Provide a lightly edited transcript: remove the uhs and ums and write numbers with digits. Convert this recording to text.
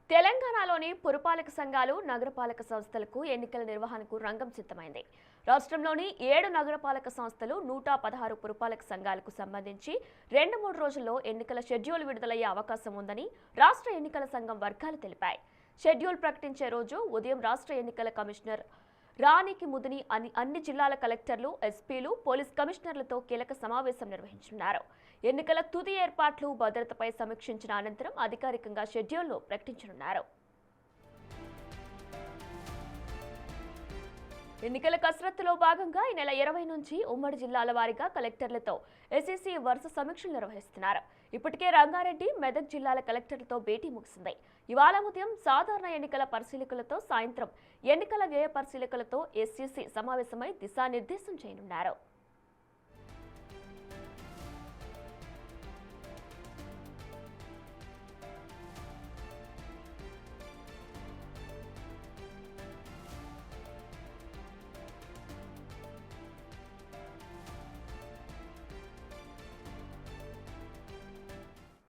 తెలంగాణలోని పురపాలక సంఘాలు నగరపాలక సంస్థలకు ఎన్నికల నిర్వహణకు రంగం సిద్ధమైంది. రాష్ట్రంలోని 7 నగరపాలక సంస్థలు 116 పురపాలక సంఘాలకు సంబంధించి 2-3 రోజుల్లో ఎన్నికల షెడ్యూల్ విడుదలయ్యే అవకాశం ఉందని రాష్ట్ర ఎన్నికల సంఘం వర్గాలు తెలిపాయి. షెడ్యూల్ ప్రకటించే రోజు ఉదయం రాష్ట్ర ఎన్నికల కమిషనర్ రాణికి ముదిని అన్ని జిల్లాల కలెక్టర్లు, ఎస్పీలు, పోలీస్ కమిషనర్లతో కీలక సమావేశం నిర్వహించనున్నారు. ఎన్నికల తుది ఏర్పాట్లు, భద్రతపై సమీక్షించిన అనంతరం అధికారికంగా షెడ్యూల్ను ప్రకటించనున్నారు. ఎన్నికల కసరత్తులో భాగంగా ఈ నెల 20 నుంచి ఉమ్మడి జిల్లాల వారీగా కలెక్టర్లతో ఎస్ఈసీ వరుస సమీక్షలు నిర్వహిస్తున్నారు. ఇప్పటికే రంగారెడ్డి, మెదక్ జిల్లాల కలెక్టర్లతో భేటీ ముగిసింది. ఇవాళ ఉదయం సాధారణ ఎన్నికల పరిశీలకులతో, సాయంత్రం ఎన్నికల వ్యయ పరిశీలకులతో ఎస్ఈసీ సమావేశమై దిశానిర్దేశం చేయనున్నారు.